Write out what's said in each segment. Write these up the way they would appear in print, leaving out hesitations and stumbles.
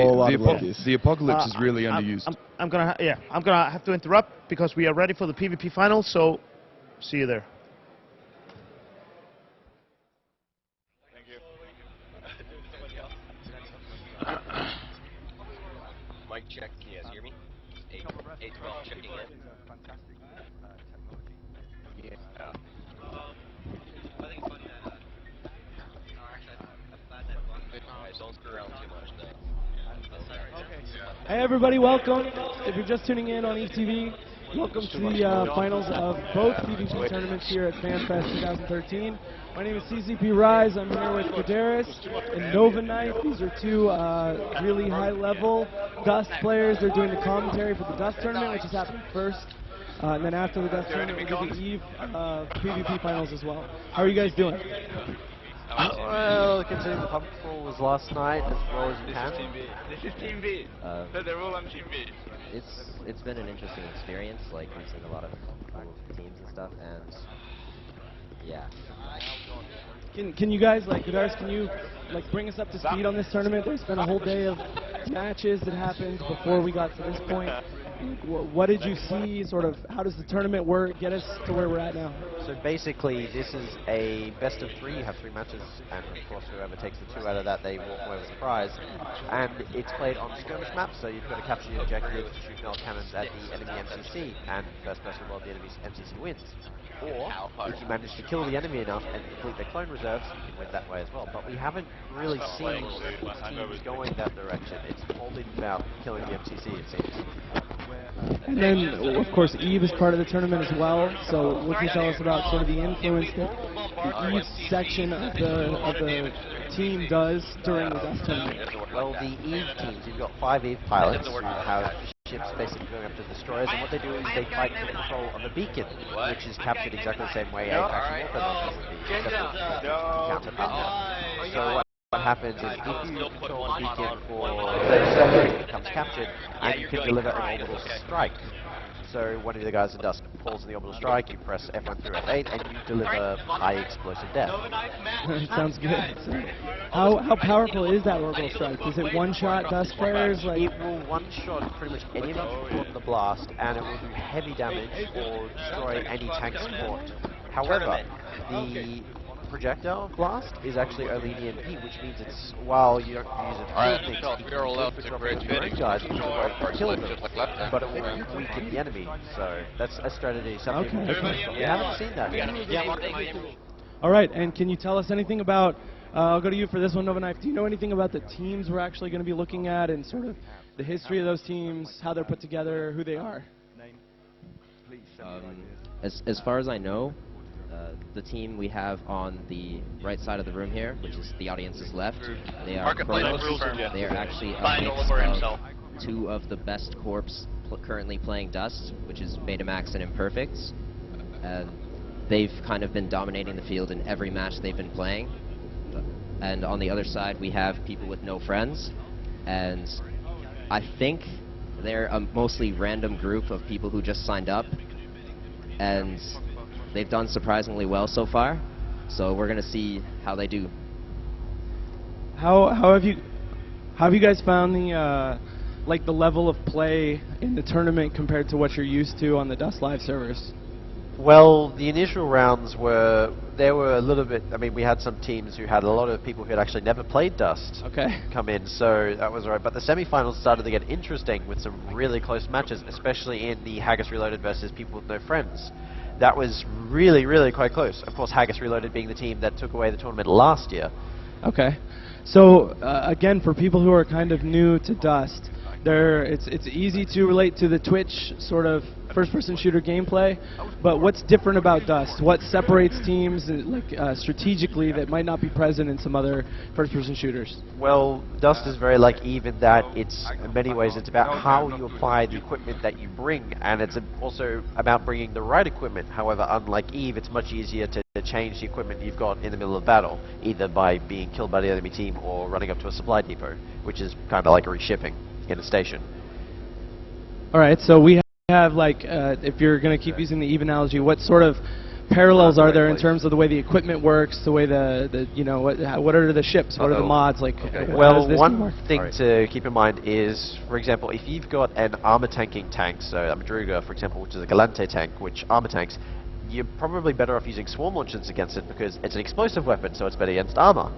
lot of ladies. The apocalypse is really underused. I'm gonna have to interrupt because we are ready for the PvP finals. So, see you there. Thank you. Mic check. Can you guys hear me? 812 checking in. Yeah. I think it's funny that. Guys, don't screw around too much, though. Hey everybody, welcome. If you're just tuning in on ETV, welcome to the finals of both PvP tournaments here at Fanfest 2013. My name is CCP Rise. I'm here with Kadaris and Nova Knight. These are two really high-level Dust players. They're doing the commentary for the Dust tournament, which is happening first. And then after the Dust tournament, we'll do the Eve PvP finals as well. How are you guys doing? Well, considering the public crawl was last night as well as This is Team B. The rule on Team B. It's been an interesting experience. Like, we've seen a lot of cool teams and stuff, and yeah. Can you guys, like, Kadaris, can you bring us up to speed on this tournament? There's been a whole day of matches that happened before we got to this point. What did you see? Sort of, how does the tournament work? Get us to where we're at now. So basically, this is a best of 3. You have 3 matches, and of course, whoever takes the 2 out of that, they walk away with a prize. And it's played on skirmish maps, so you've got to capture the objective, shoot melt cannons at the enemy MCC, and first person to load the enemy's MCC wins. Or, if you manage to kill the enemy enough and complete their clone reserves, you can win that way as well. But we haven't really seen teams going that direction. It's all been about killing the MCC, it seems. And then, of course, Eve is part of the tournament as well. So, what can you tell us about sort of the influence that the Eve section of the team does during the Dust tournament? Well, the Eve teams, you've got 5 Eve pilots who have ships basically going up to destroyers, and what they do is they fight for control of a beacon, which is captured exactly the same way a faction warfare would be, except counter-battle. So what happens is if you control the beacon for 30 seconds, it becomes captured, and you can deliver an orbital strike. So one of the guys in Dust pulls in the orbital strike, you press F1 through F8, and you deliver high explosive death. Sounds good. So how powerful is that orbital strike? Is it one-shot Dust players? Like, it will one-shot pretty much any of them caught in the blast, and it will do heavy damage or destroy any tank support. However, the projectile blast is actually only an EMP, which means it's, while you don't use it for things, you can use your own guys to kill them, but it will weaken the enemy. So that's a strategy some people do. We haven't seen that yet. All right, and can you tell us anything about, I'll go to you for this one, Nova Knife. Do you know anything about the teams we're actually going to be looking at and sort of the history of those teams, how they're put together, who they are? As far as I know, the team we have on the right side of the room here, which is the audience's left, they are Cronos. They are actually a mix of 2 of the best corps currently playing Dust, which is Betamax and Imperfects. They've kind of been dominating the field in every match they've been playing. And on the other side, we have people with no friends, and I think they're a mostly random group of people who just signed up, and they've done surprisingly well so far, so we're going to see how they do. How have you guys found the the level of play in the tournament compared to what you're used to on the Dust Live servers? Well, the initial rounds were a little bit, I mean, we had some teams who had a lot of people who had actually never played Dust come in, so that was alright. But the semi-finals started to get interesting with some really close matches, especially in the Haggis Reloaded versus people with no friends. That was really, really quite close. Of course, Haggis Reloaded being the team that took away the tournament last year. Okay. So, again, for people who are kind of new to Dust, it's easy to relate to the Twitch sort of first-person shooter gameplay, but what's different about Dust? What separates teams strategically that might not be present in some other first-person shooters? Well, Dust is very like Eve in that it's, in many ways, it's about how you apply the equipment that you bring, and it's also about bringing the right equipment. However, unlike Eve, it's much easier to change the equipment you've got in the middle of battle, either by being killed by the enemy team or running up to a supply depot, which is kind of like a reshipping in a station. All right, so we have, if you're going to keep using the Eve analogy, what sort of parallels are there in terms of the way the equipment works, the way the you know, what are the ships, what are the mods, like, well, one thing to keep in mind is, for example, if you've got an armor tanking tank, so a Madruga, for example, which is a Galante tank, which armor tanks, you're probably better off using swarm launchers against it because it's an explosive weapon, so it's better against armor,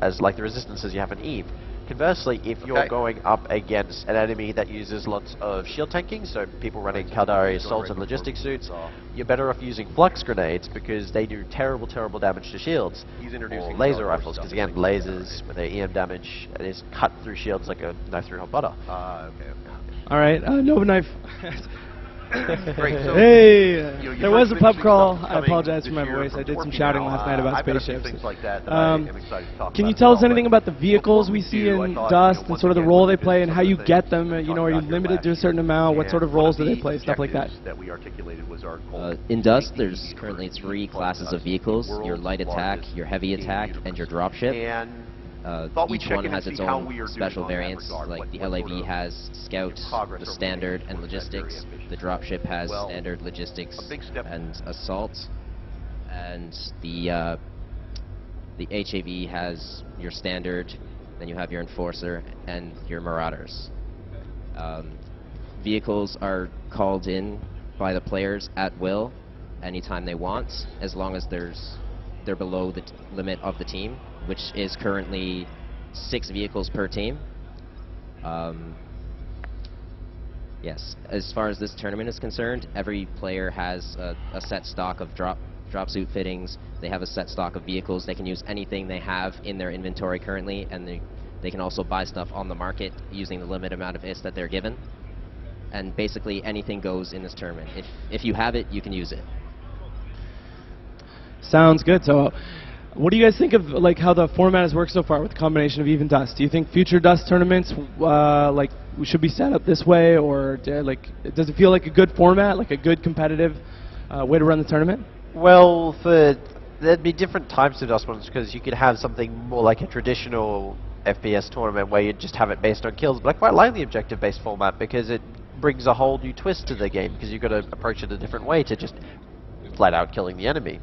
as like the resistances you have in Eve. Conversely, if you're going up against an enemy that uses lots of shield tanking, so people running Caldari assault and logistic suits, you're better off using flux grenades because they do terrible, terrible damage to shields. Or laser rifles, because again, lasers with their EM damage is cut through shields like a knife through hot butter. All right, Nova Knife. Great. So Hey, there was a mentioned pub crawl. stuff I coming apologize for this my year voice. from I did some Torpy shouting now. last night about I've got a few spaceships. things like that I am excited to talk Can you about tell as us well, anything but about the vehicles we see before we in do, I thought, Dust you know, and once sort of the again, role we they play and did how some you of the get things them? we You talked know, are you about here limited to a last certain year. amount? What sort of And one roles do they the play? Stuff like that. objectives that we articulated was our goal. In Dust, there's currently 3 classes of vehicles: your light attack, your heavy attack, and your dropship. And thought we'd Each check one in has and its see how own we are doing special on that variants, regard. like What the sort LAV of, has Scout, progress the are we Standard, making and towards that very Logistics. ambitious The goal? Dropship has Well, Standard, Logistics, a big step and Assault. And the HAV has your Standard, then you have your Enforcer, and your Marauders. Vehicles are called in by the players at will, anytime they want, as long as they're below the limit of the team, which is currently 6 vehicles per team. Yes, as far as this tournament is concerned, every player has a set stock of drop suit fittings. They have a set stock of vehicles. They can use anything they have in their inventory currently, and they can also buy stuff on the market using the limited amount of IS that they're given. And basically anything goes in this tournament. If you have it, you can use it. Sounds good. So, what do you guys think of like how the format has worked so far with the combination of Eve and Dust? Do you think future Dust tournaments like we should be set up this way, or like does it feel like a good format, like a good competitive way to run the tournament? Well, there'd be different types of Dust ones because you could have something more like a traditional FPS tournament where you just have it based on kills, but I quite like the objective-based format because it brings a whole new twist to the game because you've got to approach it a different way to just flat out killing the enemy,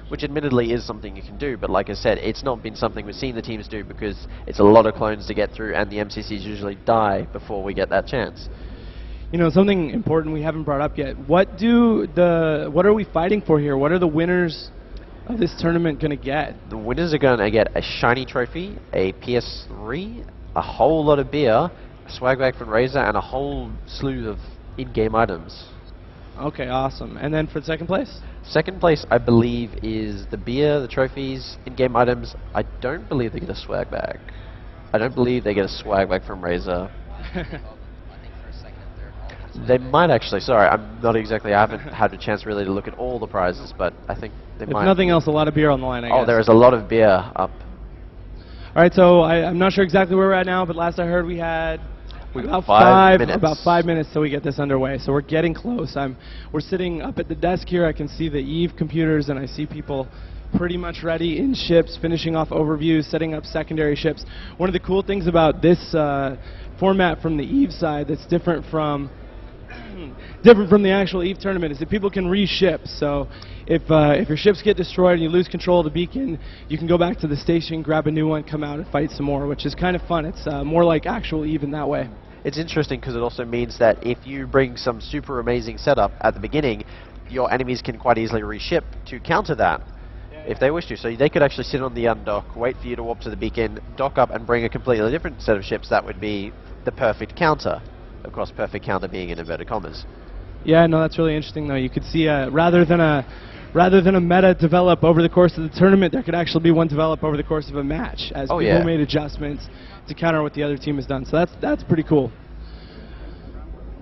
which admittedly is something you can do, but like I said, it's not been something we've seen the teams do because it's a lot of clones to get through and the MCCs usually die before we get that chance. You know, something important we haven't brought up yet. What are we fighting for here? What are the winners of this tournament going to get? The winners are going to get a shiny trophy, a PS3, a whole lot of beer, a swag bag from Razer, and a whole slew of in-game items. Okay, awesome. And then for second place? Second place, I believe, is the beer, the trophies, in-game items. I don't believe they get a swag bag. I don't believe they get a swag bag from Razer. They might actually. Sorry, I'm not exactly. I haven't had a chance really to look at all the prizes, but I think they might. If nothing else, a lot of beer on the line, I guess. Oh, there is a lot of beer up. All right, so I'm not sure exactly where we're at now, but last I heard we had about 5 minutes. About 5 minutes till we get this underway. So we're getting close. We're sitting up at the desk here. I can see the Eve computers, and I see people pretty much ready in ships, finishing off overviews, setting up secondary ships. One of the cool things about this format from the Eve side that's different from the actual Eve tournament is that people can re-ship. So if your ships get destroyed and you lose control of the beacon, you can go back to the station, grab a new one, come out and fight some more, which is kind of fun. It's more like actual Eve in that way. It's interesting because it also means that if you bring some super amazing setup at the beginning, your enemies can quite easily re-ship to counter that if they wish to. So they could actually sit on the undock, wait for you to warp to the beacon, dock up and bring a completely different set of ships. That would be the perfect counter. Of course, perfect counter being in inverted commas. Yeah, no, that's really interesting though. You could see rather than a meta develop over the course of the tournament, there could actually be one develop over the course of a match as people made adjustments to counter what the other team has done. So that's pretty cool.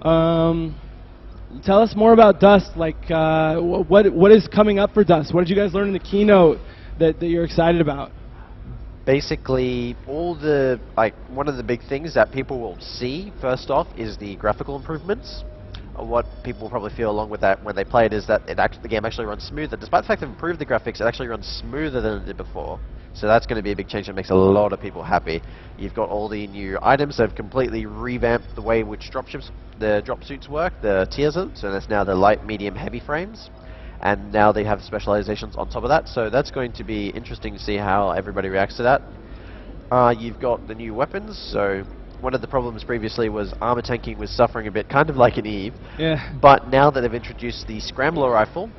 Tell us more about Dust. Like, what is coming up for Dust? What did you guys learn in the keynote that you're excited about? Basically, one of the big things that people will see first off is the graphical improvements. What people probably feel along with that when they play it is that the game actually runs smoother. Despite the fact they've improved the graphics, it actually runs smoother than it did before. So that's going to be a big change that makes a lot of people happy. You've got all the new items that have completely revamped the way in which the drop suits work, the tiers of, so that's now the light, medium, heavy frames. and now they have specializations on top of that. So that's going to be interesting to see how everybody reacts to that. You've got the new weapons. So one of the problems previously was armor tanking was suffering a bit, kind of like an Eve. Yeah. But now that they've introduced the scrambler rifle,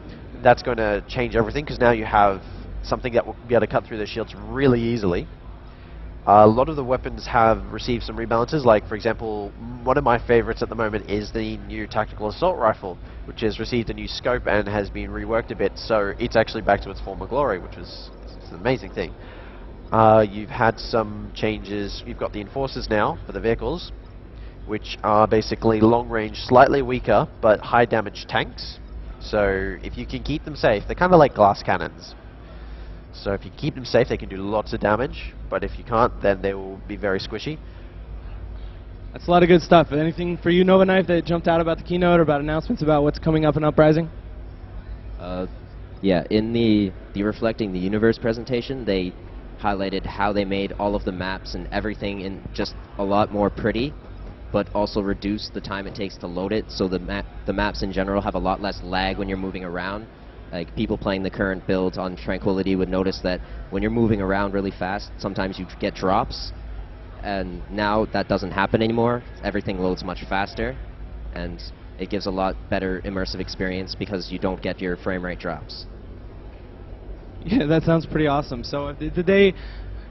that's going to change everything, because now you have something that will be able to cut through the shields really easily. A lot of the weapons have received some rebalances, like for example, one of my favorites at the moment is the new tactical assault rifle, which has received a new scope and has been reworked a bit, so it's actually back to its former glory, which is an amazing thing. You've had some changes. You've got the enforcers now for the vehicles, which are basically long range, slightly weaker, but high damage tanks. So if you can keep them safe, they're kind of like glass cannons. So if you keep them safe, they can do lots of damage, but if you can't, then they will be very squishy. That's a lot of good stuff. Anything for you, Nova Knife, that jumped out about the keynote or about announcements about what's coming up in Uprising? Yeah, in the Reflecting the Universe presentation, they highlighted how they made all of the maps and everything in just a lot more pretty, but also reduced the time it takes to load it, so the maps in general have a lot less lag when you're moving around. Like, people playing the current build on Tranquility would notice that when you're moving around really fast, sometimes you get drops, and now that doesn't happen anymore. Everything loads much faster, and it gives a lot better immersive experience because you don't get your frame rate drops. Yeah, that sounds pretty awesome. So did they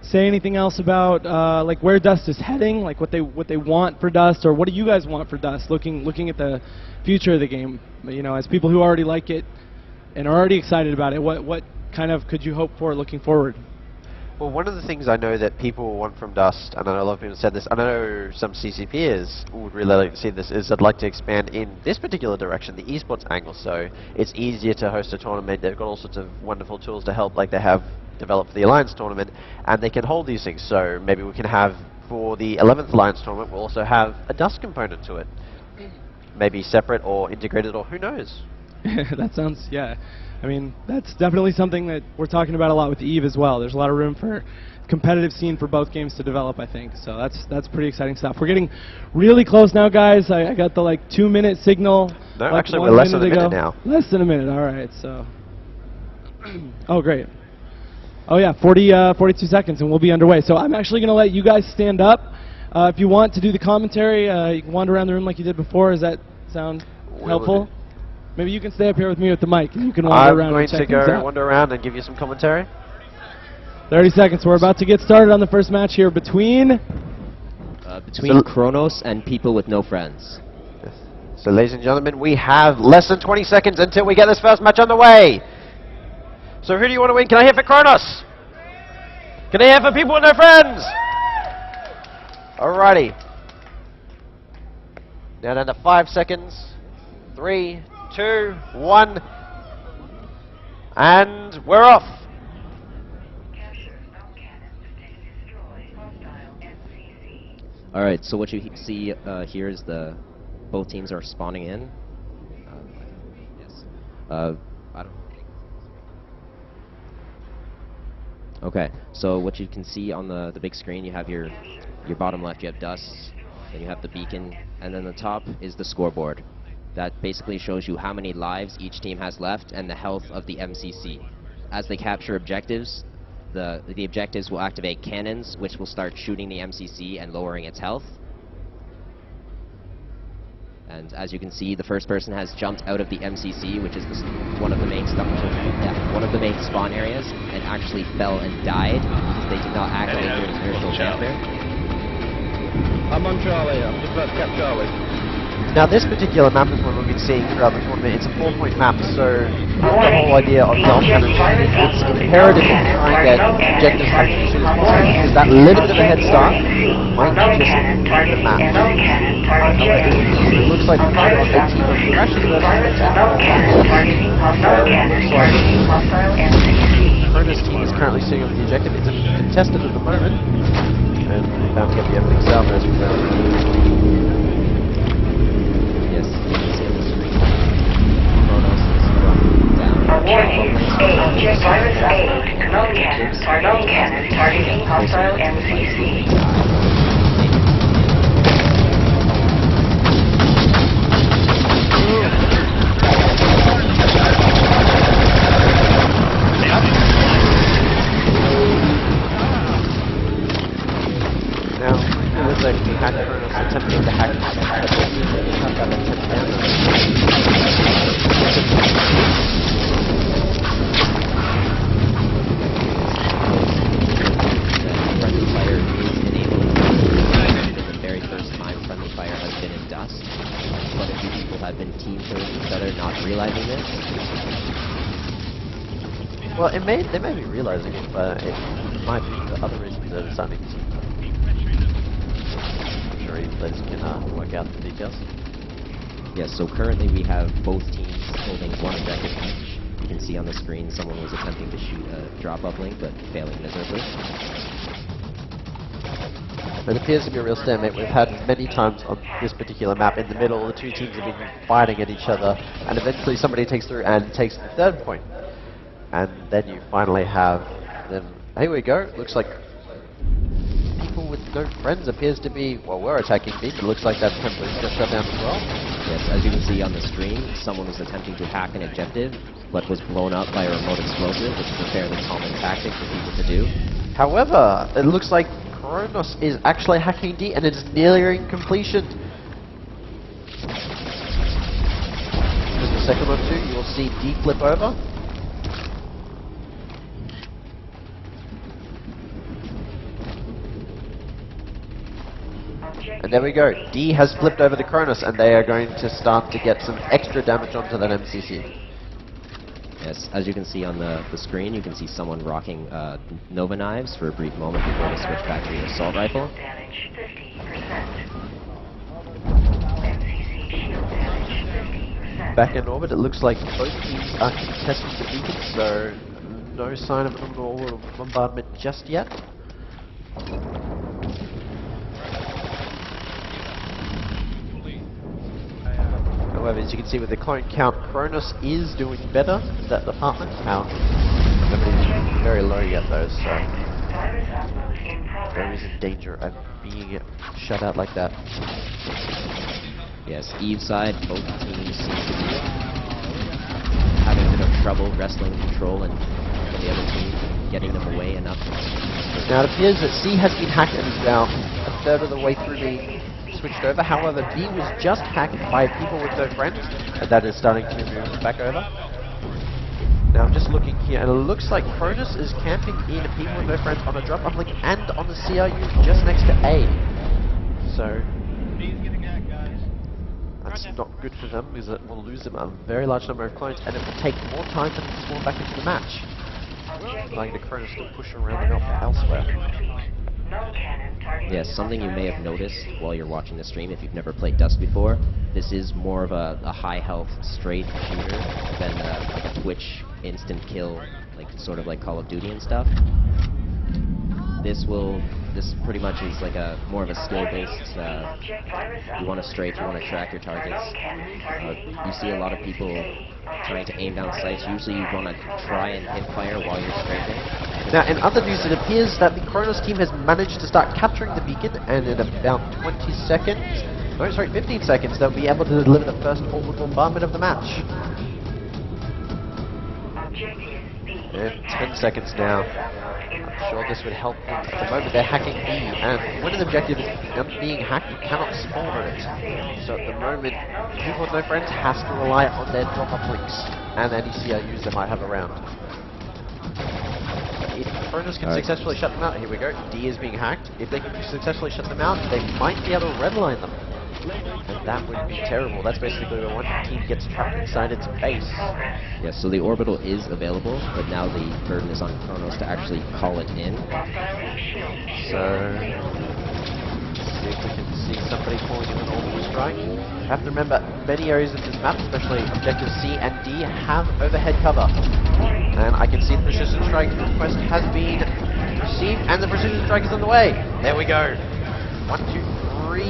say anything else about like where Dust is heading, like what they want for Dust, or what do you guys want for Dust, looking at the future of the game? You know, as people who already like it and are already excited about it, what kind of could you hope for looking forward? Well, one of the things I know that people want from Dust, and I know a lot of people have said this, I know some CCPers would really like to see this, is I'd like to expand in this particular direction, the esports angle, so it's easier to host a tournament. They've got all sorts of wonderful tools to help, like they have developed for the Alliance tournament, and they can hold these things. So maybe we can have, for the 11th Alliance tournament, we'll also have a Dust component to it. Maybe separate or integrated, or who knows? That sounds, yeah. I mean, that's definitely something that we're talking about a lot with EVE as well. There's a lot of room for competitive scene for both games to develop, I think. So that's pretty exciting stuff. We're getting really close now, guys. I got the like 2-minute signal. No, like actually we're less than a minute now. Less than a minute, all right. So, oh great. Oh yeah, 42 seconds and we'll be underway. So I'm actually going to let you guys stand up. If you want to do the commentary, you can wander around the room like you did before. Does that sound helpful? Maybe you can stay up here with me with the mic, and you can wander around and check things out. I'm going to go wander around and give you some commentary. 30 seconds. We're about to get started on the first match here between Cronos and People with No Friends. Yes. So, ladies and gentlemen, we have less than 20 seconds until we get this first match underway. So, who do you want to win? Can I hear for Cronos? Can I hear for People with No Friends? Alrighty. Now down to 5 seconds. 3, 2, 1, and we're off. All right, so what you see here is both teams are spawning in. Yes. I don't. Okay, so what you can see on the big screen, you have your bottom left, you have Dust, then you have the beacon, and then the top is the scoreboard. That basically shows you how many lives each team has left and the health of the MCC. As they capture objectives, the objectives will activate cannons, which will start shooting the MCC and lowering its health. And as you can see, the first person has jumped out of the MCC, which is one of the main spawn areas, and actually fell and died. They did not activate their spiritual chamber. I'm on Charlie. I'm just about to cap Charlie. Now this particular map is one we've been seeing throughout the tournament. It's a 4-point map, so the whole idea of the cannons, it's imperative to try and get objectives happening as soon as possible, because that little bit of a head start might just move the map. It looks like we've got a team of crashes versus Cronos team is currently sitting on the objective. It's a contested at the moment, and we're about to get the opening salvo as we go. Warning, Virus 8, known cannon targeting hostile MCC. Friendly fire is enabled the very first time friendly fire has been in dust. But a few people have been team killing each other, not realizing this. Well, they may be realizing it, but it might be for other reasons that it's starting to see. I'm sure you players can work out the details. Yes, so currently we have both teams holding one objective each. You can see on the screen someone was attempting to shoot a drop-up link, but failing miserably. It appears to be a real stalemate. We've had many times on this particular map in the middle, the two teams have been fighting at each other, and eventually somebody takes through and takes the third point. And then you finally have them. Here we go. Looks like people with no friends appears to be, well, we're attacking B, but it looks like that temple is just shut down as well. Yes, as you can see on the screen, someone was attempting to hack an objective, but was blown up by a remote explosive, which is a fairly common tactic for people to do. However, it looks like Cronos is actually hacking D, and it's nearing completion. Just a second or two, you will see D flip over. And there we go. D has flipped over to Cronos, and they are going to start to get some extra damage onto that MCC. Yes, as you can see on the screen, you can see someone rocking Nova knives for a brief moment before they switch back to the assault rifle. Damage 50%. MCC shield damage 50%. Back in orbit, it looks like both teams are contesting the beacon, so no sign of an orbital bombardment just yet. However, as you can see with the clone count, Cronos is doing better in that department. Now, nobody's very low yet though, so there is a danger of being shut out like that. Yes, Eve's side, both teams seem to be having a bit of trouble wrestling control and the other team getting them away enough. Now it appears that C has been hacked and is now a third of the way through being switched over. However, B was just hacked by people with no friends, and that is starting to move back over. Now I'm just looking here, and it looks like Cronos is camping in people with no friends on a drop-off link and on the CRU just next to A. So that's not good for them, because it will lose them a very large number of clones, and it will take more time for them to spawn back into the match. Allowing the Cronos to push around the map elsewhere. Yes, something you may have noticed while you're watching the stream if you've never played Dust before, this is more of a high health straight shooter than like a Twitch instant kill, like sort of like Call of Duty and stuff. This pretty much is like a more of a skill based, you want to strafe, you want to track your targets. You see a lot of people trying to aim down sights. Usually you want to try and hip fire while you're strafing. Now in other news, it appears that the Cronos team has managed to start capturing the beacon, and in about 15 seconds they'll be able to deliver the first orbital bombardment of the match. And 10 seconds now. I'm sure this would help them. At the moment they're hacking B, and when an objective is being hacked, you cannot spawn on it. So at the moment, people with no friends has to rely on their drop-off links and any CRUs they might have around. If Cronos can successfully shut them out, here we go, D is being hacked. If they can successfully shut them out, they might be able to redline them. And that would be terrible. That's basically when one team gets trapped inside its base. Yes, so the orbital is available, but now the burden is on Cronos to actually call it in. So, see if we can see somebody calling in an orbital strike. You have to remember, many areas of this map, especially objectives C and D, have overhead cover. And I can see the precision strike request has been received, and the precision strike is on the way. There we go. 1, 2, 3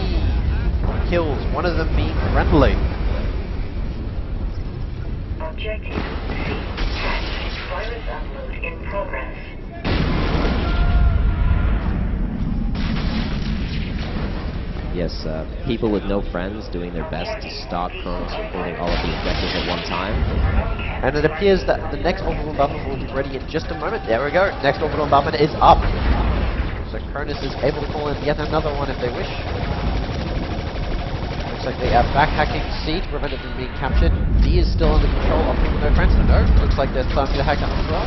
kills, one of them being friendly. Objective C. Virus upload in progress. Yes, people with no friends doing their best to stop Cronos from holding all of the objectives at one time. And it appears that the next orbital bombardment will be ready in just a moment. There we go. Next orbital bombardment is up. So Cronos is able to call in yet another one if they wish. Looks like they are back-hacking C to prevent it from being captured. D is still under control of people with no friends. No, looks like they're starting to hack up as well.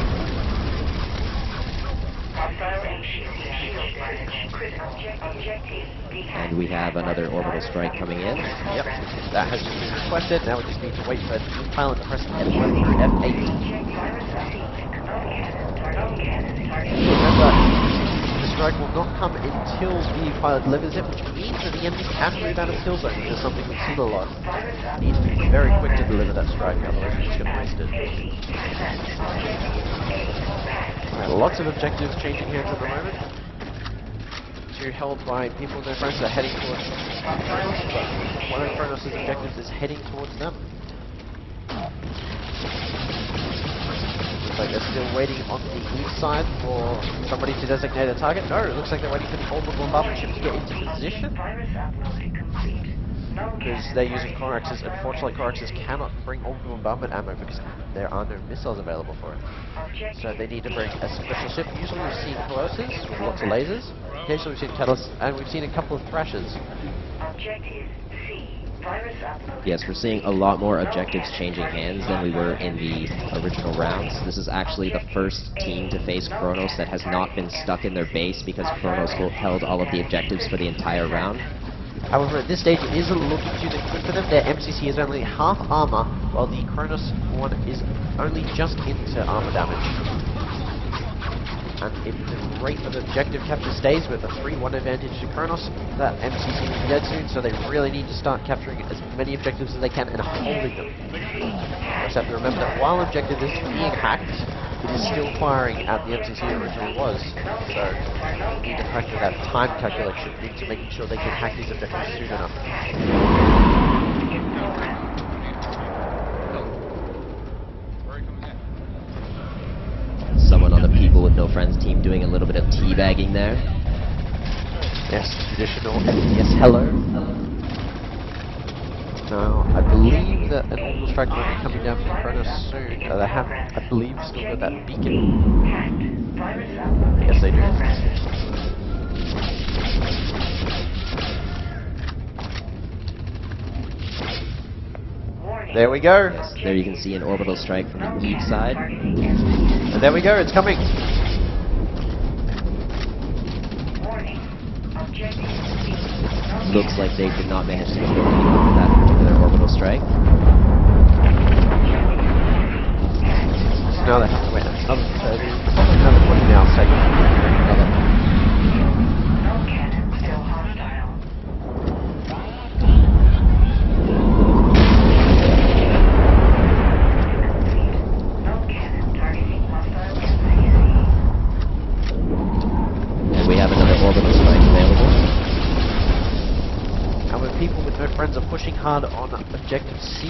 And we have another orbital strike coming in. Yep, that has just been requested. Now we just need to wait for the pilot to press F1 through F8. Remember, the strike will not come until the pilot delivers it, which means that the enemy can move out of kill zone, which is something we've seen a lot. It needs to be very quick to deliver that strike, otherwise we're just going to waste it. Alright, lots of objectives changing hands at the moment. Two held by people with their friends that are heading towards Kronos, but one of Kronos' objectives is heading towards them. Looks like they're still waiting on the east side for somebody to designate a target. No, it looks like they're waiting for the orbital bombardment ship to get into position. Because they're using Coraxes. Unfortunately, Coraxes cannot bring orbital bombardment ammo because there are no missiles available for it. So they need to bring a special ship. Usually we've seen Colossus with lots of lasers. Occasionally we've seen Catalysts, and we've seen a couple of Thrashers. Yes, we're seeing a lot more objectives changing hands than we were in the original rounds. This is actually the first team to face Kronos that has not been stuck in their base because Kronos held all of the objectives for the entire round. However, at this stage, it is looking too good for them. Their MCC is only half armor, while the Kronos one is only just into armor damage. And if the rate of objective capture stays with a 3-1 advantage to Kronos, that MCC will be dead soon, so they really need to start capturing as many objectives as they can and holding them. You just have to remember that while objective is being hacked, it is still firing at the MCC it originally was. So you need to factor that time calculation into making sure they can hack these objectives soon enough. Someone on the People with No Friends team doing a little bit of teabagging there. Yes, traditional FPS hello. Now, I believe that an orbital strike will be coming down from Kronos soon. They have, I believe, still got that beacon. Yes, they do. There we go. Yes, there you can see an orbital strike from the Eve side. And there we go, it's coming. Looks like they did not manage to kill anyone with that particular orbital strike. So now they have to wait another 30, probably another 20 now second. And we have another orbital strike available. People with no friends are pushing hard on objective C.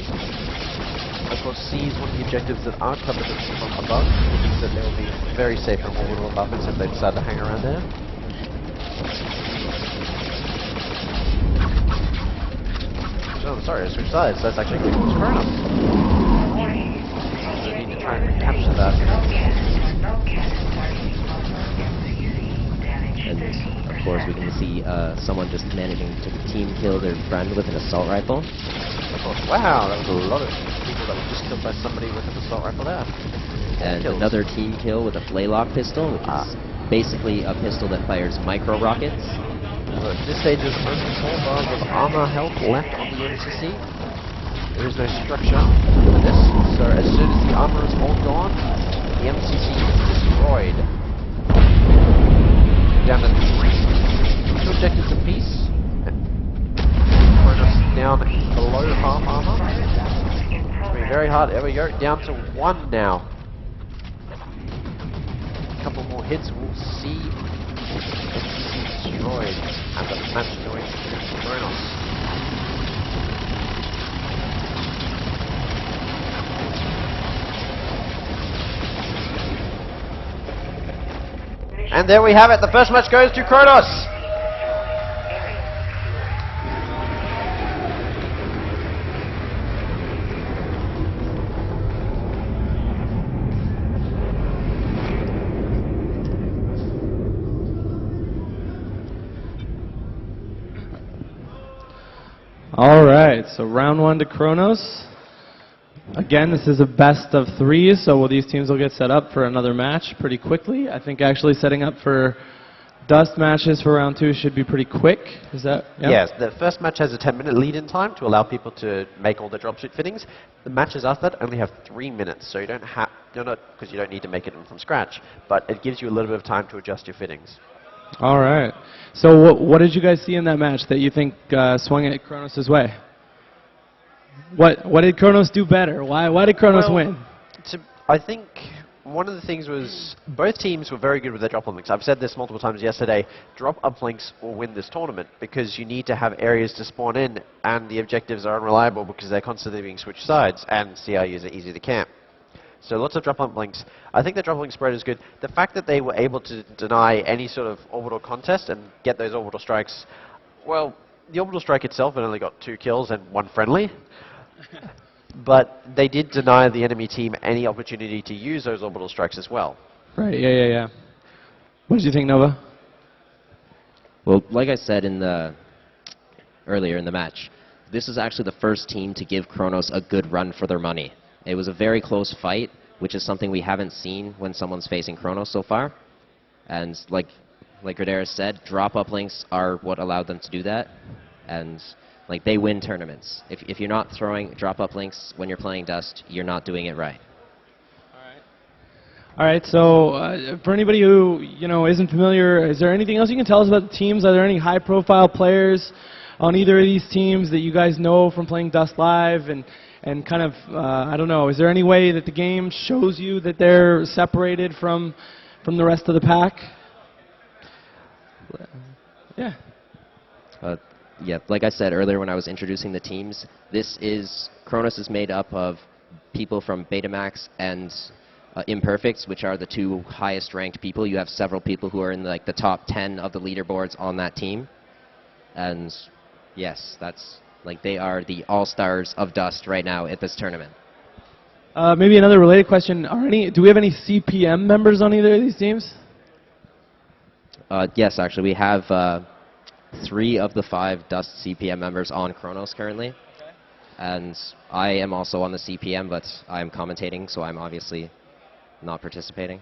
Of course, C is one of the objectives that are covered from above, which means that they will be very safe from orbital bombardments if they decide to hang around there. Oh, I'm sorry, I switched sides. That's actually good news for us. So we need to try and recapture that. And of course we can see someone just managing to team kill their friend with an assault rifle. Of course, wow, that was a lot of people that were just killed by somebody with an assault rifle there. And another team kill with a flaylock pistol, which is basically a pistol that fires micro rockets. So at this stage there's only 4 bars of armor health left on the MCC. There is no structure for this, so as soon as the armor is all gone, the MCC is destroyed. Down to 2 objectives apiece. Kronos down below half armor. It's going to be very hard. There we go. Down to 1 now. A couple more hits. We'll see destroyed. And the match going to Kronos. And there we have it. The first match goes to Kronos. All right, so round 1 to Kronos. Again, this is a best of 3, so these teams will get set up for another match pretty quickly. I think actually setting up for Dust matches for round 2 should be pretty quick. Is that? Yeah? Yes, the first match has a 10-minute lead-in time to allow people to make all the dropsuit fittings. The matches after that only have 3 minutes, so you don't have, because you don't need to make it from scratch, but it gives you a little bit of time to adjust your fittings. All right. So what did you guys see in that match that you think swung it Kronos' way? What did Kronos do better? Why did Kronos win? I think one of the things was both teams were very good with their drop uplinks. I've said this multiple times yesterday. Drop uplinks will win this tournament because you need to have areas to spawn in, and the objectives are unreliable because they're constantly being switched sides, and CRUs are easy to camp. So lots of drop uplinks. I think the drop uplink spread is good. The fact that they were able to deny any sort of orbital contest and get those orbital strikes, well, the orbital strike itself had only got 2 kills and 1 friendly. But they did deny the enemy team any opportunity to use those orbital strikes as well. Right, yeah. What did you think, Nova? Well, like I said earlier in the match, this is actually the first team to give Kronos a good run for their money. It was a very close fight, which is something we haven't seen when someone's facing Kronos so far. And like Gradera said, drop uplinks are what allowed them to do that. And like, they win tournaments. If you're not throwing drop uplinks when you're playing Dust, you're not doing it right. All right, so for anybody who isn't familiar, is there anything else you can tell us about the teams? Are there any high-profile players on either of these teams that you guys know from playing Dust Live? And kind of, I don't know, is there any way that the game shows you that they're separated from the rest of the pack? Yeah. Yeah, like I said earlier when I was introducing the teams, Kronos is made up of people from Betamax and Imperfects, which are the 2 highest ranked people. You have several people who are in the top 10 of the leaderboards on that team. And yes, they are the all-stars of Dust right now at this tournament. Maybe another related question, do we have any CPM members on either of these teams? Yes, actually, we have 3 of the 5 Dust CPM members on Kronos currently. Okay. And I am also on the CPM, but I'm commentating, so I'm obviously not participating.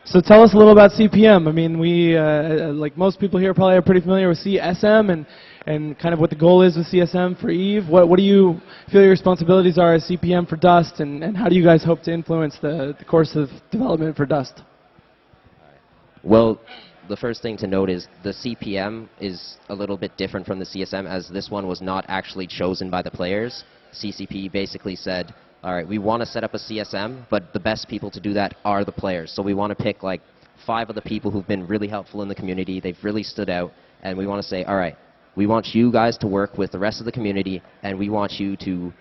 So tell us a little about CPM. I mean, we, like most people here, probably are pretty familiar with CSM and kind of what the goal is with CSM for EVE. What do you feel your responsibilities are as CPM for Dust, and how do you guys hope to influence the course of development for Dust? Well, the first thing to note is the CPM is a little bit different from the CSM, as this one was not actually chosen by the players. CCP basically said, all right, we want to set up a CSM, but the best people to do that are the players. So we want to pick like 5 of the people who've been really helpful in the community. They've really stood out, and we want to say, all right, we want you guys to work with the rest of the community, and we want you to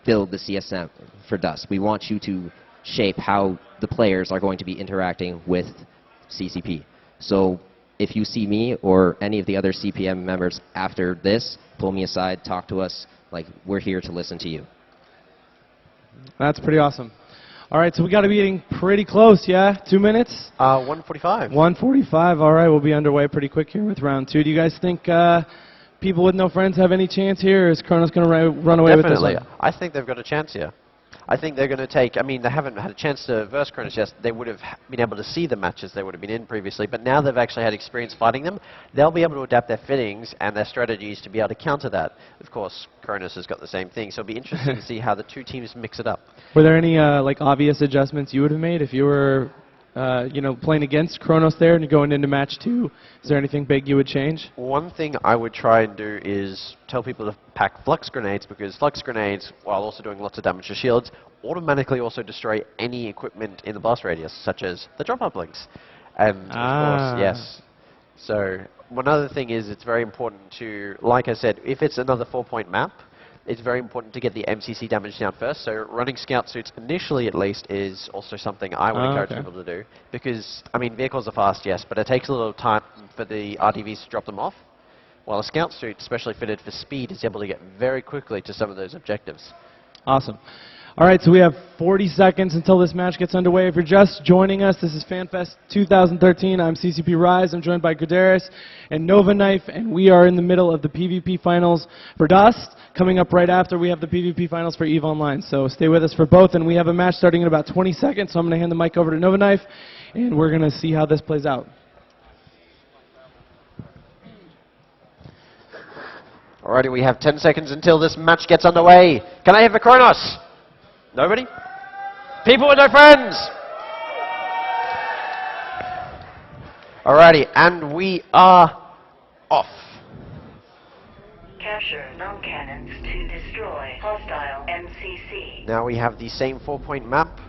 build the CSM for Dust. We want you to shape how the players are going to be interacting with CCP. So if you see me or any of the other CPM members after this, pull me aside, talk to us. Like, we're here to listen to you. That's pretty awesome. All right, so we got to be getting pretty close, yeah? 2 minutes? 1:45. 1:45. All right, we'll be underway pretty quick here with round 2. Do you guys think people with no friends have any chance here, or is Kronos going to run away with this one? Definitely. I think they've got a chance here. I think they're going to take, I mean, they haven't had a chance to verse Kronos yet. They would have been able to see the matches they would have been in previously, but now they've actually had experience fighting them. They'll be able to adapt their fittings and their strategies to be able to counter that. Of course, Kronos has got the same thing, so it'll be interesting to see how the 2 teams mix it up. Were there any like obvious adjustments you would have made if you were playing against Kronos there and you're going into match 2? Is there anything big you would change? One thing I would try and do is tell people to pack flux grenades, because flux grenades, while also doing lots of damage to shields, automatically also destroy any equipment in the blast radius, such as the drop uplinks. And of course, yes. So one other thing is it's very important to, like I said, if it's another 4-point map, it's very important to get the MCC damage down first. So running scout suits initially, at least, is also something I would encourage people to do. Because, I mean, vehicles are fast, yes, but it takes a little time for the RDVs to drop them off. While a scout suit, especially fitted for speed, is able to get very quickly to some of those objectives. Awesome. All right, so we have 40 seconds until this match gets underway. If you're just joining us, this is Fanfest 2013. I'm CCP Rise. I'm joined by Gudaris and Nova Knife, and we are in the middle of the PvP finals for Dust. Coming up right after, we have the PvP finals for EVE Online. So stay with us for both, and we have a match starting in about 20 seconds. So I'm going to hand the mic over to Nova Knife, and we're going to see how this plays out. Alrighty, we have 10 seconds until this match gets underway. Can I have a Kronos? Nobody? People with no friends! Alrighty, and we are off. Capture null cannons to destroy hostile MCC. Now we have the same 4-point map.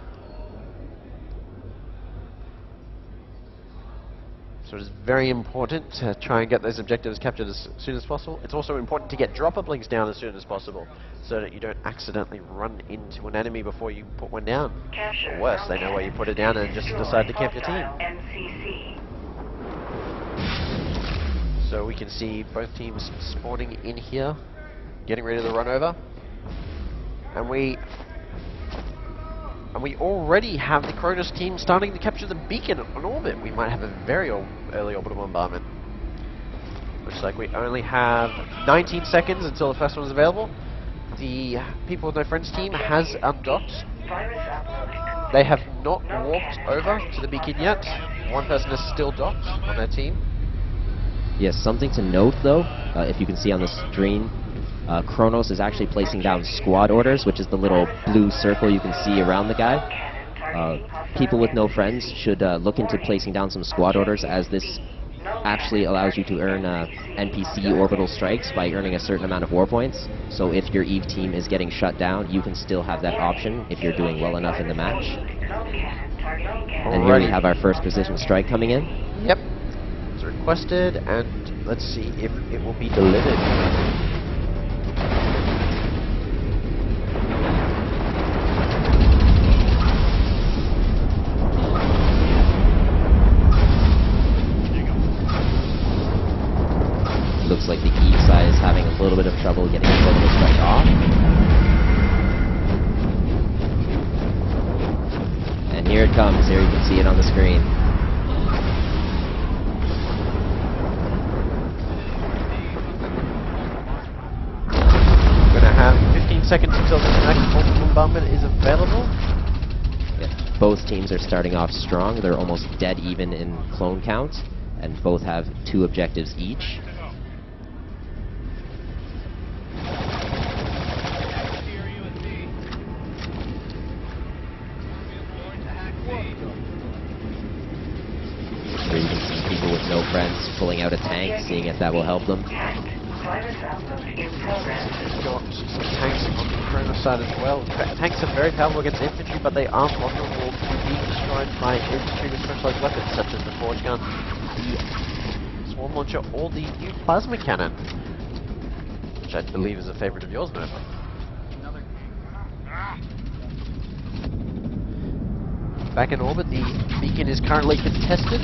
So it is very important to try and get those objectives captured as soon as possible. It's also important to get drop-up links down as soon as possible, so that you don't accidentally run into an enemy before you put one down. Capture Or worse, they know where you put it down and just decide to camp your team. MCC. So we can see both teams spawning in here, getting ready to run over. And we already have the Kronos team starting to capture the beacon on orbit. We might have a very early orbital bombardment. Looks like we only have 19 seconds until the first one is available. The People with No Friends team has undocked. They have not walked over to the beacon yet. One person is still docked on their team. Yes, something to note though, if you can see on the screen, Kronos is actually placing down squad orders, which is the little blue circle you can see around the guy. People with no friends should look into placing down some squad orders, as this actually allows you to earn NPC orbital strikes by earning a certain amount of war points. So if your EVE team is getting shut down, you can still have that option if you're doing well enough in the match. And here we have our first precision strike coming in. Yep, it's requested, and let's see if it will be delivered. Looks like the EVE side is having a little bit of trouble getting the orbital strike off. And here it comes. Here you can see it on the screen. We're going to have 15 seconds until the next orbital bombardment is available. Yeah, both teams are starting off strong. They're almost dead even in clone count, and both have 2 objectives each. Here you can see people with no friends pulling out a tank, seeing if that will help them. We've got some tanks on the Kronos side as well. Tanks are very powerful against infantry, but they are vulnerable to being destroyed by infantry with specialized weapons, such as the forge gun, the swarm launcher, or the new plasma cannon, which I believe is a favorite of yours, Nova. Back in orbit, the beacon is currently contested.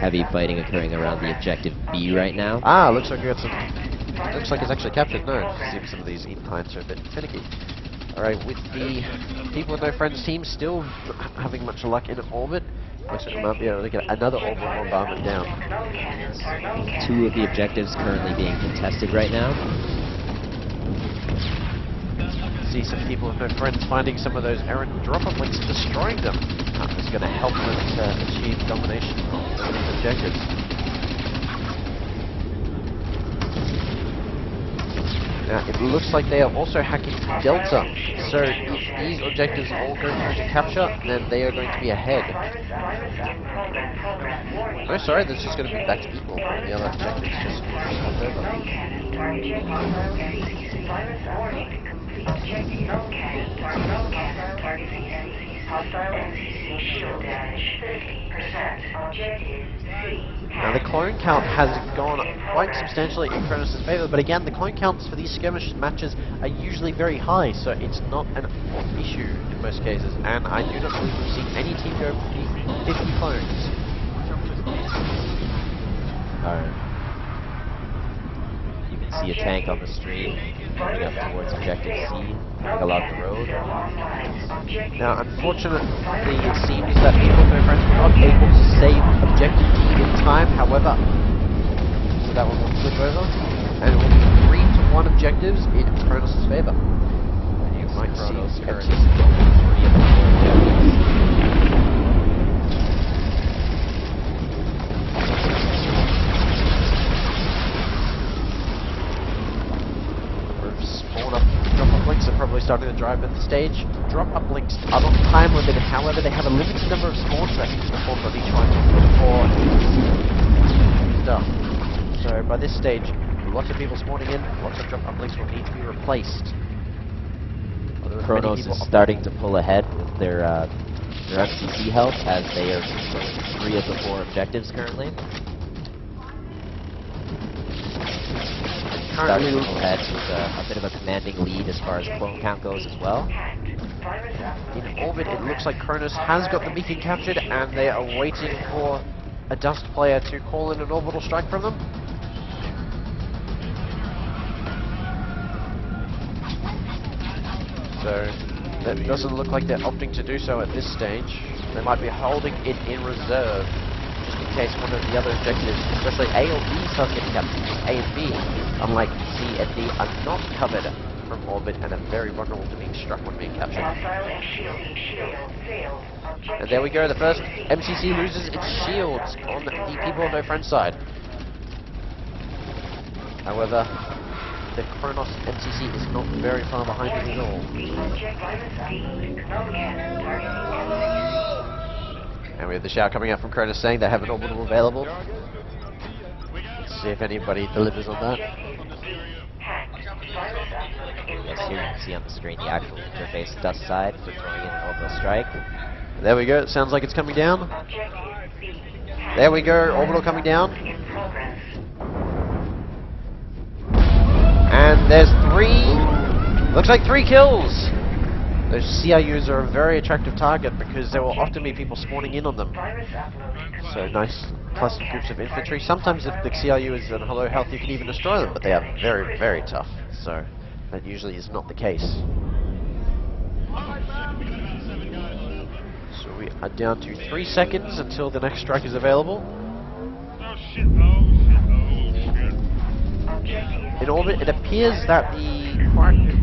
Heavy fighting occurring around the objective B right now. Ah, looks like we got some. Looks like it's actually captured. No, seems some of these EVE clients are a bit finicky. All right, with the People with No Friends team still not having much luck in orbit, looks like we might be able to get another orbital bombardment down. 2 of the objectives currently being contested right now. See some People with No Friends finding some of those errant drop-up links and destroying them. It's going to help them to achieve domination of those objectives. Now, it looks like they are also hacking Delta, so if these objectives all go through to capture, then they are going to be ahead. Oh, sorry, this is going to be back to equal. The other objectives just swapped Now the clone count has gone quite substantially in Kronos' favour, but again, the clone counts for these skirmish matches are usually very high, so it's not an issue in most cases, and I do not believe we've seen any team go 50 clones. You can see a tank on the street coming up towards objective C, coming along the road. Now, unfortunately, it seems that people with no friends were not able to save objective D in time. However, so that one will flip over, and it will be 3-1 objectives in Cronos' favor. You might Cronos see currently controlling 3 of the 4 objectives. Drop-up links are probably starting to drive at the stage. Drop-up links are not time limited, however they have a limited number of spawn seconds performed on each one for stuff. So by this stage, lots of people spawning in, lots of drop-up links will need to be replaced. Cronos is starting to pull ahead with their FCC health as they are controlling 3 of the 4 objectives currently. Starting to pull ahead with a bit of a commanding lead as far as clone count goes as well. In orbit, it looks like Cronos has got the beacon captured, and they are waiting for a Dust player to call in an orbital strike from them. So that doesn't look like they're opting to do so at this stage. They might be holding it in reserve, just in case one of the other objectives, especially A or B, starts getting captured. A and B, unlike C and D, are not covered from orbit and are very vulnerable to being struck when being captured. And there we go, the first MCC loses its shields on the people on no friend's side. However, the Cronos MCC is not very far behind it at all. And we have the shout coming out from Cronos saying they have an orbital available. Let's see if anybody delivers on that. Yes, here you can see on the screen the actual interface Dust side for throwing in an orbital strike. There we go, it sounds like it's coming down. There we go, orbital coming down. And there's 3, looks like 3 kills! Those CRUs are a very attractive target because there will often be people spawning in on them. So nice clustered groups of infantry. Sometimes if the CRU is in low health you can even destroy them, but they are very, very tough. So that usually is not the case. So we are down to 3 seconds until the next strike is available. In orbit, it appears that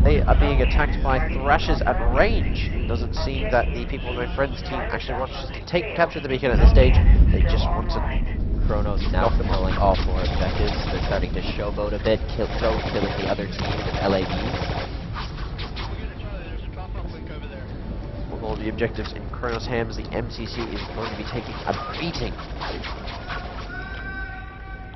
they are being attacked by thrashers at range. It doesn't seem that the people in my friend's team actually wants to capture the beacon at this stage. They just want to. Cronos now controlling all 4 objectives. They're starting to showboat a bit, killing the other team with LAVs. With all the objectives in Cronos' hands, the MCC is going to be taking a beating.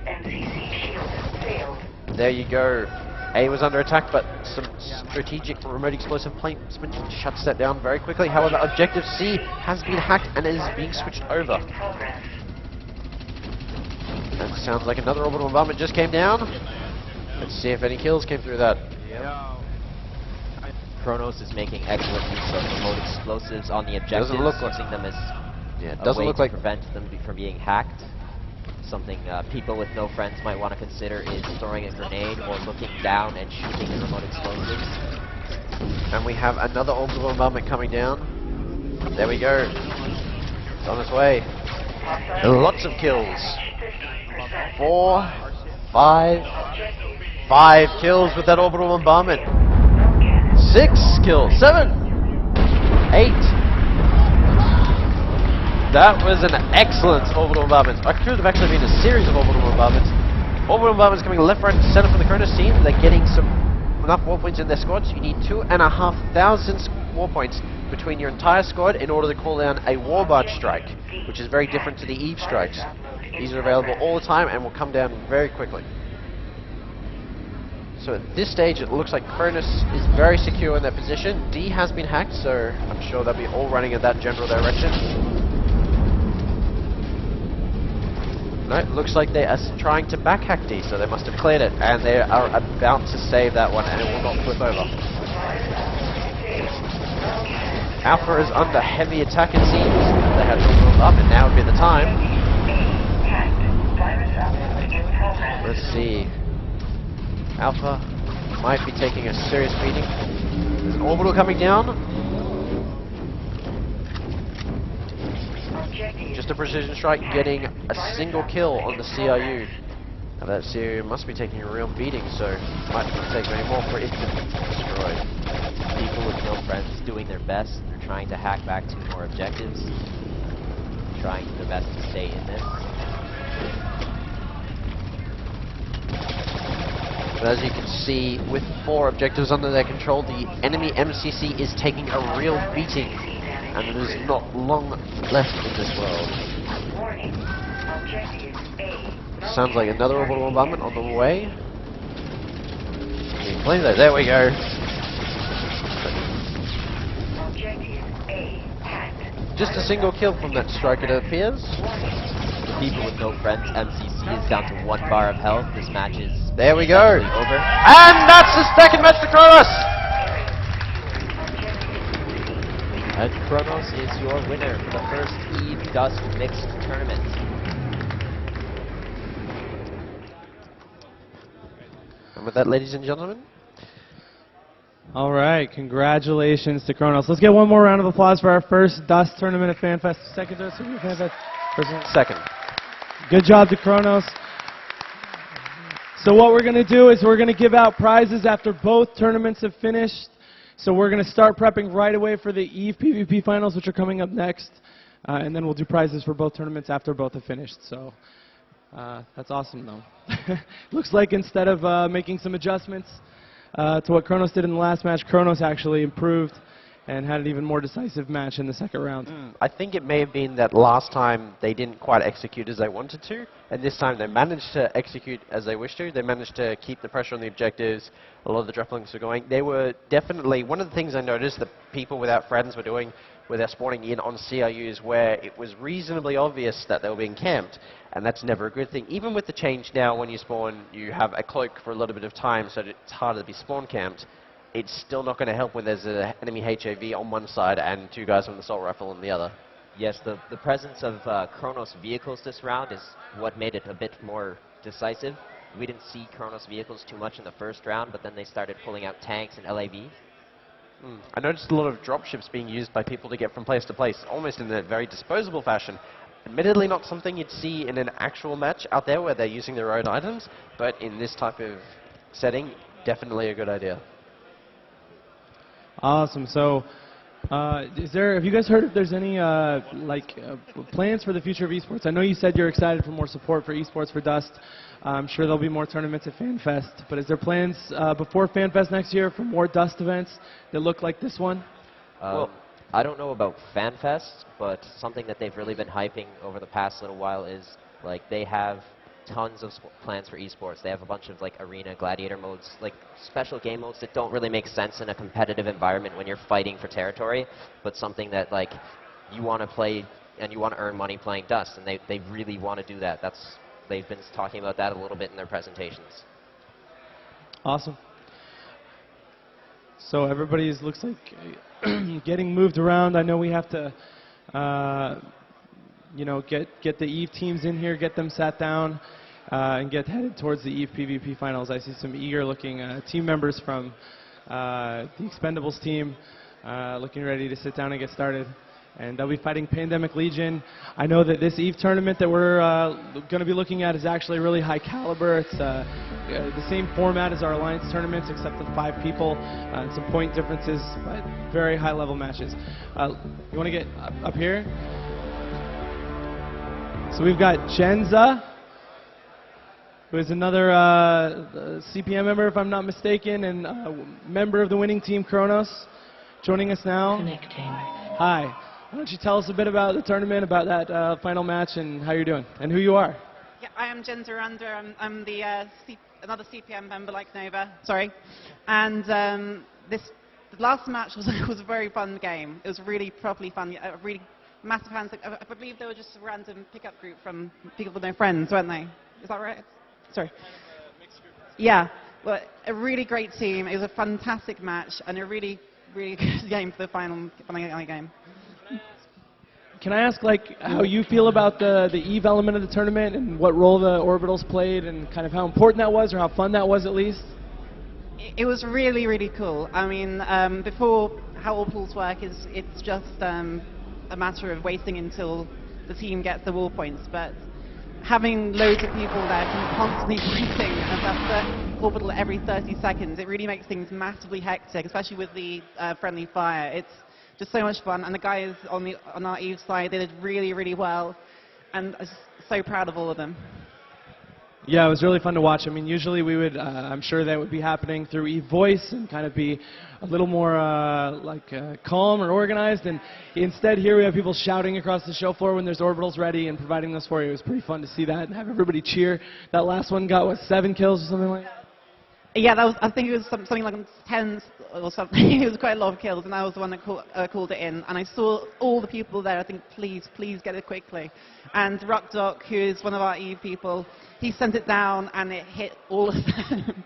MCC shield failed. There you go. A was under attack, but some strategic remote explosive placement shuts that down very quickly. However, objective C has been hacked and is being switched over. That sounds like another orbital bombardment just came down. Let's see if any kills came through that. Cronos is making excellent use of remote explosives on the objectives, Doesn't look like using them as doesn't look like prevent them from being hacked. Something people with no friends might want to consider is throwing a grenade or looking down and shooting the remote explosives. And we have another orbital bombardment coming down. There we go. It's on its way. Lots of kills. 4, 5 kills with that orbital bombardment. 6 kills. 7, 8. That was an excellent orbital bombardment. I could have actually been a series of orbital bombardments. Orbital bombardments coming left, right, and center from the Cronos team. They're getting enough war points in their squads. You need 2,500 war points between your entire squad in order to call down a war barge strike, which is very different to the Eve strikes. These are available all the time and will come down very quickly. So at this stage, it looks like Cronos is very secure in their position. D has been hacked, so I'm sure they'll be all running in that general direction. No, it looks like they are trying to backhack D, so they must have cleared it, and they are about to save that one, and it will not flip over. Alpha is under heavy attack, it seems. They had to move up, and now would be the time. Let's see. Alpha might be taking a serious beating. There's an orbital coming down. Just a precision strike, getting a single kill on the CRU. Now that CRU must be taking a real beating, so might not take many more for it to be destroyed. People with no friends doing their best. They're trying to hack back to more objectives. Trying their best to stay in this. But as you can see, with 4 objectives under their control, the enemy MCC is taking a real beating. And there's not long left in this world. Sounds like another orbital bombardment on the way. There we go. Just a single kill from that strike, it appears. The people with no friends, MCC, is down to 1 bar of health. This match is there we go. Over. And that's the second match to Cronos. And Cronos is your winner for the first Eve Dust Mixed Tournament. And with that, ladies and gentlemen, All right, congratulations to Cronos. Let's get one more round of applause for our first Dust tournament at Fanfest. Second Dust tournament at Fanfest. Second. Good job to Cronos. So what we're going to do is we're going to give out prizes after both tournaments have finished. So we're going to start prepping right away for the EVE PvP finals, which are coming up next. And then we'll do prizes for both tournaments after both have finished. So that's awesome, though. Looks like instead of making some adjustments to what Cronos did in the last match, Cronos actually improved and had an even more decisive match in the second round. I think it may have been that last time they didn't quite execute as they wanted to, and this time they managed to execute as they wished to. They managed to keep the pressure on the objectives. A lot of the droplings were going. They were definitely, one of the things I noticed that people without friends were doing where they're spawning in on CRUs where it was reasonably obvious that they were being camped, and that's never a good thing. Even with the change now, when you spawn, you have a cloak for a little bit of time, so it's harder to be spawn camped. It's still not going to help when there's an enemy HAV on one side and 2 guys from the assault rifle on the other. Yes, the presence of Cronos vehicles this round is what made it a bit more decisive. We didn't see Cronos vehicles too much in the first round, but then they started pulling out tanks and LAVs. I noticed a lot of dropships being used by people to get from place to place, almost in a very disposable fashion. Admittedly not something you'd see in an actual match out there where they're using their own items, but in this type of setting, definitely a good idea. Awesome. So, have you guys heard if there's any plans for the future of esports? I know you said you're excited for more support for esports for Dust. I'm sure there'll be more tournaments at Fanfest. But is there plans before Fanfest next year for more Dust events that look like this one? Well, I don't know about Fanfest, but something that they've really been hyping over the past little while is like they have tons of plans for esports. They have a bunch of like arena gladiator modes, like special game modes that don't really make sense in a competitive environment when you're fighting for territory, but something that like you want to play and you want to earn money playing Dust, and they really want to do that. They've been talking about that a little bit in their presentations. Awesome. So everybody looks like getting moved around. I know we have to get the EVE teams in here, get them sat down, and get headed towards the EVE PvP finals. I see some eager-looking team members from the Expendables team looking ready to sit down and get started. And they'll be fighting Pandemic Legion. I know that this EVE tournament that we're going to be looking at is actually really high caliber. It's the same format as our Alliance tournaments, except with 5 people and some point differences, but very high-level matches. You want to get up here? So we've got Jenza, who is another CPM member, if I'm not mistaken, and member of the winning team, Cronos, joining us now. Connecting. Hi. Why don't you tell us a bit about the tournament, about that final match, and how you're doing, and who you are? Yeah, I am Jen Zarander. I'm the another CPM member like Nova. Sorry, and the last match was a very fun game. It was really properly fun. Really massive hands. I believe they were just a random pickup group from people with no friends, weren't they? Is that right? Sorry. Yeah. Well, a really great team. It was a fantastic match and a really good game for the final game. Can I ask, how you feel about the EVE element of the tournament and what role the orbitals played and kind of how important that was or how fun that was at least? It was really, really cool. I mean, before, how all pools work is it's just a matter of waiting until the team gets the wall points. But having loads of people there constantly fighting at that orbital every 30 seconds, it really makes things massively hectic, especially with the friendly fire. It's just so much fun, and the guys on our Eve side, they did really, really well, and I'm so proud of all of them. Yeah, it was really fun to watch. I mean, usually we would, I'm sure that would be happening through Eve Voice and kind of be a little more calm or organized. And instead here we have people shouting across the show floor when there's orbitals ready and providing those for you. It was pretty fun to see that and have everybody cheer. That last one got, what, 7 kills or something like that? Yeah, that was, I think it was something like 10 or something. It was quite a lot of kills, and I was the one that called it in. And I saw all the people there. I think, please get it quickly. And Ruckdock, who is one of our Eve people, he sent it down, and it hit all of them.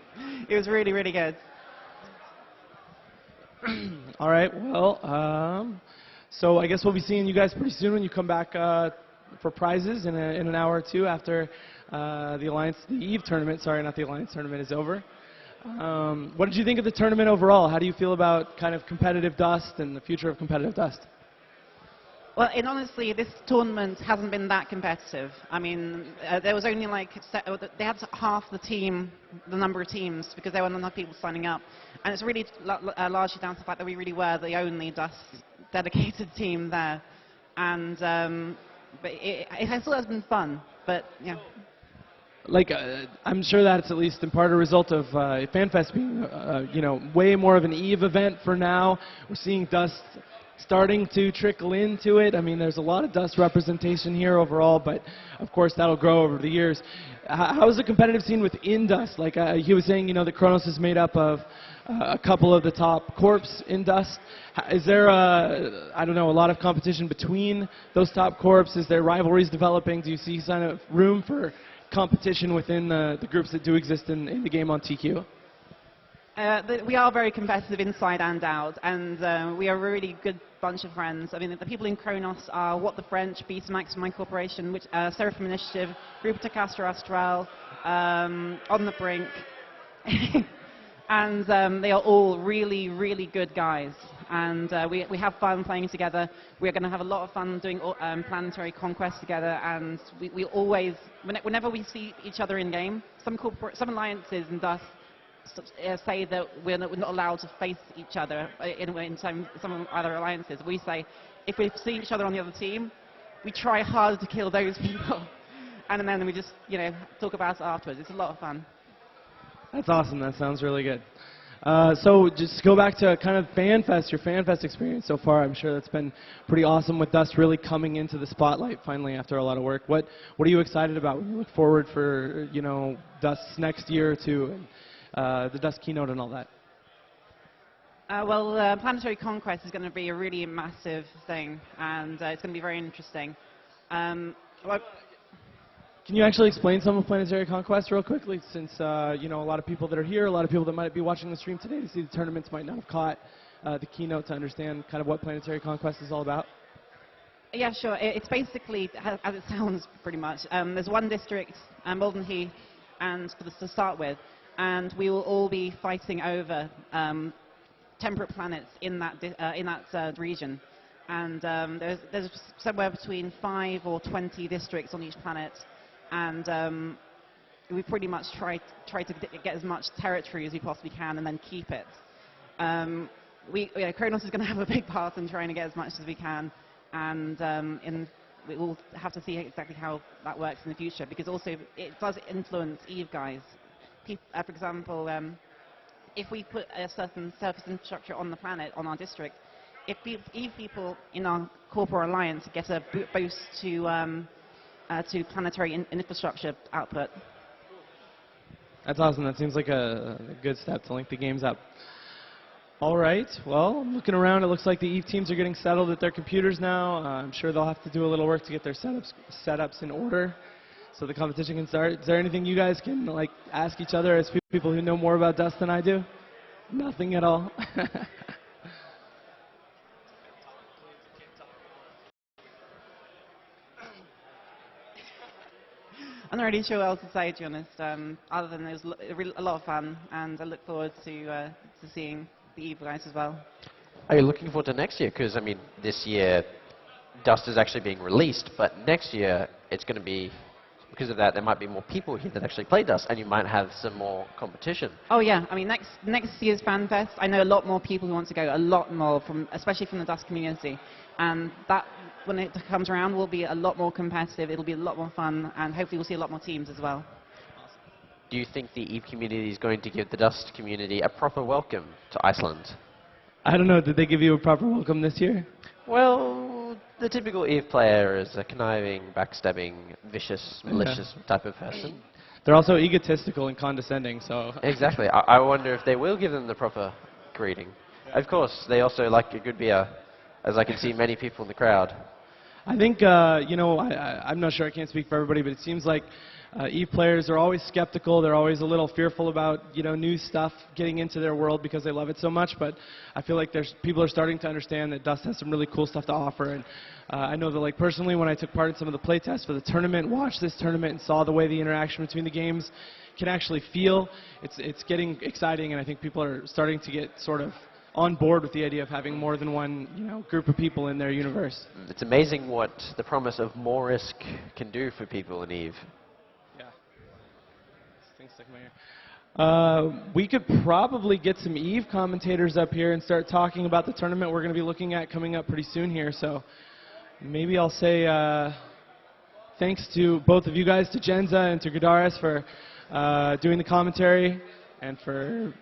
It was really, really good. All right, well, so I guess we'll be seeing you guys pretty soon when you come back for prizes in an hour or two after the Eve tournament, sorry, not the Alliance tournament, is over. What did you think of the tournament overall? How do you feel about kind of competitive Dust and the future of competitive Dust? Well, honestly, this tournament hasn't been that competitive. I mean, there was only like, they had half the number of teams, because there weren't enough people signing up. And it's really largely down to the fact that we really were the only Dust dedicated team there. And but it still has been fun, but yeah. Like, I'm sure that's at least in part a result of Fanfest being, you know, way more of an Eve event for now. We're seeing Dust starting to trickle into it. I mean, there's a lot of Dust representation here overall, but of course that'll grow over the years. How is the competitive scene within Dust? Like he was saying, you know, the Cronos is made up of a couple of the top corps in Dust. Is there, I don't know, a lot of competition between those top corps? Is there rivalries developing? Do you see kind of room for competition within the groups that do exist in the game on TQ? We are very competitive inside and out, and we are a really good bunch of friends. I mean, the people in Cronos are What the French, Beta Maximine Corporation, Seraphim Initiative, Ruperta Castor Astral, On the Brink, and they are all really, really good guys. And we have fun playing together. We're going to have a lot of fun doing planetary conquest together, and we always, whenever we see each other in game, some alliances in Dust say that we're not allowed to face each other in some other alliances. We say, if we see each other on the other team, we try hard to kill those people, and then we just, you know, talk about it afterwards. It's a lot of fun. That's awesome. That sounds really good. So just to go back to kind of Fanfest, your Fanfest experience so far. I'm sure that's been pretty awesome with Dust really coming into the spotlight finally after a lot of work. What are you excited about when you look forward for, you know, Dust's next year or two, and the Dust keynote and all that? Well, Planetary Conquest is going to be a really massive thing, and it's going to be very interesting. Can you actually explain some of Planetary Conquest real quickly, since you know, a lot of people that are here, a lot of people that might be watching the stream today to see the tournaments might not have caught the keynote to understand kind of what Planetary Conquest is all about? Yeah, sure. It's basically, as it sounds pretty much, there's one district, Malden Heath, and to start with, and we will all be fighting over temperate planets in that region. And there's somewhere between 5 or 20 districts on each planet, and we pretty much try to get as much territory as we possibly can and then keep it. Cronos is going to have a big part in trying to get as much as we can, and we will have to see exactly how that works in the future, because also it does influence Eve guys. For example, if we put a certain surface infrastructure on the planet, on our district, if Eve people in our corporate alliance get a boost to planetary infrastructure output. That's awesome. That seems like a good step to link the games up. All right. Well, looking around, it looks like the Eve teams are getting settled at their computers now. I'm sure they'll have to do a little work to get their setups in order so the competition can start. Is there anything you guys can like ask each other as people who know more about Dust than I do? Nothing at all. I'm not really sure what else to say, to be honest, other than it was a lot of fun, and I look forward to seeing the EVE guys as well. Are you looking forward to next year? Because, I mean, this year Dust is actually being released, but next year it's going to be, because of that, there might be more people here that actually play Dust, and you might have some more competition. Oh yeah, I mean, next year's Fanfest, I know a lot more people who want to go, a lot more, especially from the Dust community, and that, when it comes around, will be a lot more competitive, it'll be a lot more fun, and hopefully we'll see a lot more teams as well. Do you think the EVE community is going to give the Dust community a proper welcome to Iceland? I don't know, did they give you a proper welcome this year? Well, the typical EVE player is a conniving, backstabbing, vicious, malicious type of person. They're also egotistical and condescending, so... Exactly. I wonder if they will give them the proper greeting. Yeah. Of course, they also like a good beer, as I can see many people in the crowd. I think, you know, I'm not sure, I can't speak for everybody, but it seems like EVE players are always skeptical. They're always a little fearful about, you know, new stuff getting into their world because they love it so much. But I feel like people are starting to understand that Dust has some really cool stuff to offer. And I know that, like, personally, when I took part in some of the playtests for the tournament, watched this tournament and saw the way the interaction between the games can actually feel, it's getting exciting. And I think people are starting to get sort of on board with the idea of having more than one, you know, group of people in their universe. It's amazing what the promise of more risk can do for people in EVE. We could probably get some EVE commentators up here and start talking about the tournament we're going to be looking at coming up pretty soon here. So maybe I'll say thanks to both of you guys, to Jenza and to Gadaris, for doing the commentary and for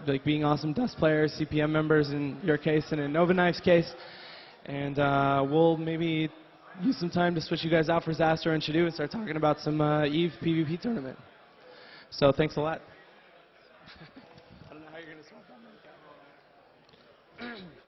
like being awesome Dust players, CPM members in your case and in Nova Knife's case. And we'll maybe use some time to switch you guys out for Zaster and Shadu and start talking about some EVE PvP tournament. So thanks a lot. I don't know how you're going to swap that.